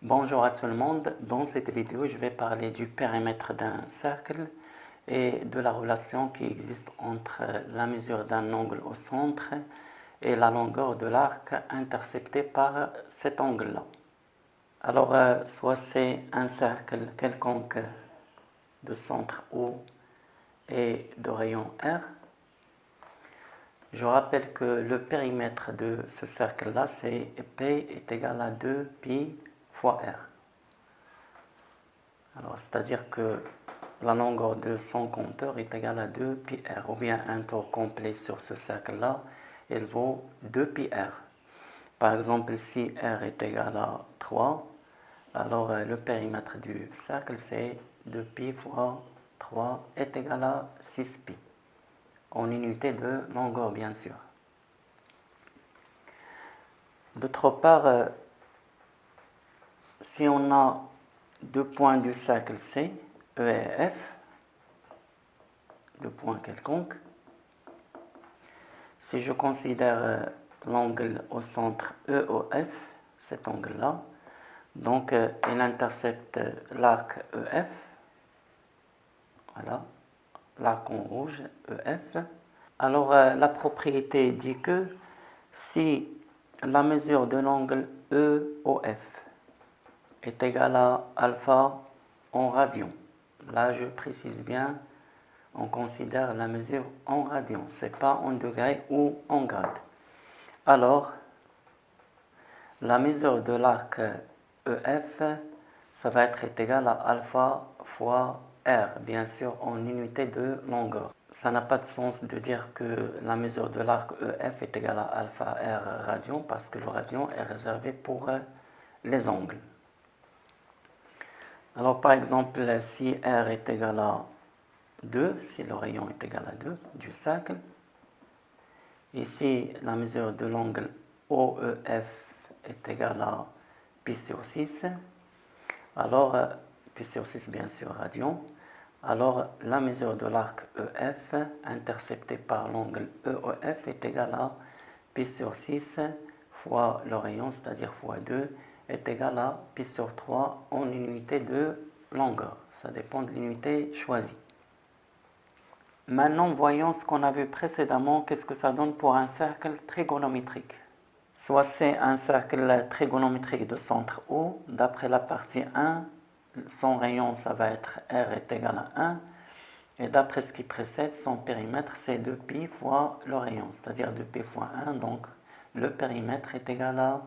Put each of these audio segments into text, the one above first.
Bonjour à tout le monde, dans cette vidéo je vais parler du périmètre d'un cercle et de la relation qui existe entre la mesure d'un angle au centre et la longueur de l'arc intercepté par cet angle-là. Alors, soit c'est un cercle quelconque de centre O et de rayon R. Je rappelle que le périmètre de ce cercle-là, c'est P est égal à 2pi fois R. Alors, c'est-à-dire que la longueur de son compteur est égale à 2πr, ou bien un tour complet sur ce cercle-là, il vaut 2πr. Par exemple, si r est égal à 3, alors le périmètre du cercle, c'est 2π fois 3 est égal à 6π, en unité de longueur, bien sûr. D'autre part, si on a deux points du cercle C, E et F, deux points quelconques, si je considère l'angle au centre EOF, cet angle-là, donc il intercepte l'arc EF, voilà, l'arc en rouge EF. Alors la propriété dit que si la mesure de l'angle EOF est égale à alpha en radians, là je précise bien, on considère la mesure en radians, ce n'est pas en degrés ou en grades. Alors, la mesure de l'arc EF, ça va être égal à alpha fois R, bien sûr en unité de longueur. Ça n'a pas de sens de dire que la mesure de l'arc EF est égale à alpha R radian, parce que le radian est réservé pour les angles. Alors par exemple, si R est égal à 2, si le rayon est égal à 2 du cercle, ici la mesure de l'angle OEF est égale à pi sur 6, alors pi sur 6 bien sûr radian, alors la mesure de l'arc EF intercepté par l'angle EOF est égale à pi sur 6 fois le rayon, c'est-à-dire fois 2, est égal à pi sur 3 en unité de longueur. Ça dépend de l'unité choisie. Maintenant, voyons ce qu'on a vu précédemment, qu'est-ce que ça donne pour un cercle trigonométrique. Soit c'est un cercle trigonométrique de centre O, d'après la partie 1, son rayon, ça va être R est égal à 1, et d'après ce qui précède, son périmètre, c'est 2pi fois le rayon, c'est-à-dire 2pi fois 1, donc le périmètre est égal à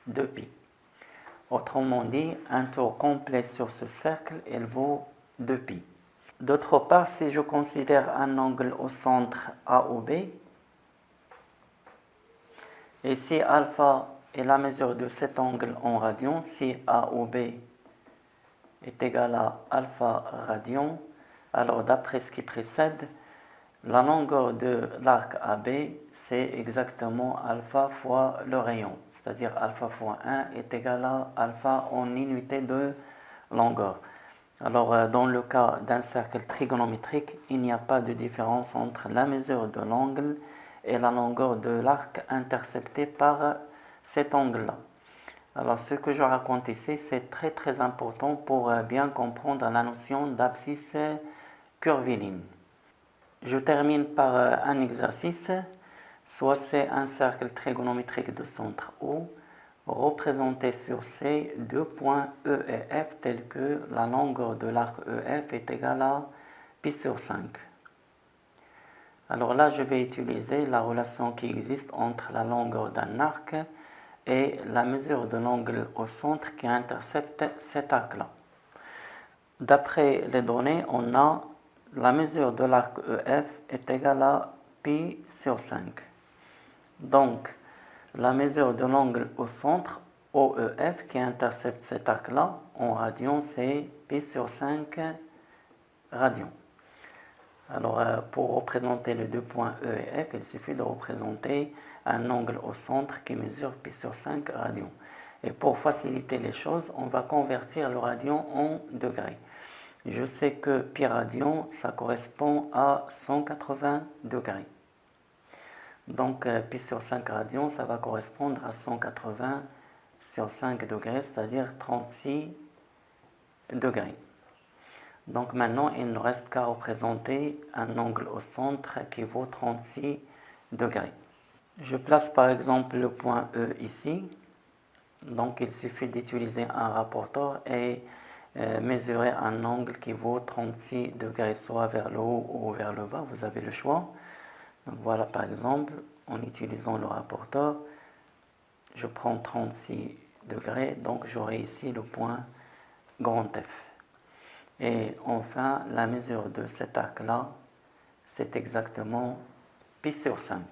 2pi. Autrement dit, un tour complet sur ce cercle, il vaut 2pi. D'autre part, si je considère un angle au centre A ou B, et si alpha est la mesure de cet angle en radians, si A ou B est égal à alpha radian, alors d'après ce qui précède, la longueur de l'arc AB, c'est exactement alpha fois le rayon, c'est-à-dire alpha fois 1 est égal à alpha en unité de longueur. Alors, dans le cas d'un cercle trigonométrique, il n'y a pas de différence entre la mesure de l'angle et la longueur de l'arc intercepté par cet angle-là. Alors, ce que je raconte ici, c'est très important pour bien comprendre la notion d'abscisse curviligne. Je termine par un exercice. Soit c'est un cercle trigonométrique de centre O, représenté sur C deux points E et F tels que la longueur de l'arc EF est égale à pi sur 5. Alors là, je vais utiliser la relation qui existe entre la longueur d'un arc et la mesure de l'angle au centre qui intercepte cet arc-là. D'après les données, on a la mesure de l'arc EF est égale à pi sur 5. Donc, la mesure de l'angle au centre, OEF, qui intercepte cet arc-là, en radians, c'est pi sur 5 radians. Alors, pour représenter les deux points E et F, il suffit de représenter un angle au centre qui mesure pi sur 5 radians. Et pour faciliter les choses, on va convertir le radian en degrés. Je sais que pi radian, ça correspond à 180 degrés. Donc, pi sur 5 radians, ça va correspondre à 180 sur 5 degrés, c'est-à-dire 36 degrés. Donc maintenant, il ne reste qu'à représenter un angle au centre qui vaut 36 degrés. Je place par exemple le point E ici. Donc il suffit d'utiliser un rapporteur et mesurer un angle qui vaut 36 degrés, soit vers le haut ou vers le bas, vous avez le choix. Donc voilà par exemple, en utilisant le rapporteur, je prends 36 degrés, donc j'aurai ici le point grand F. Et enfin, la mesure de cet arc-là, c'est exactement pi sur 5,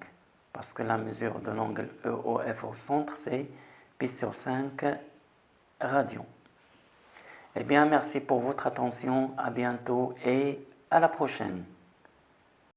parce que la mesure de l'angle EOF au centre, c'est pi sur 5 radians. Eh bien, merci pour votre attention, à bientôt et à la prochaine.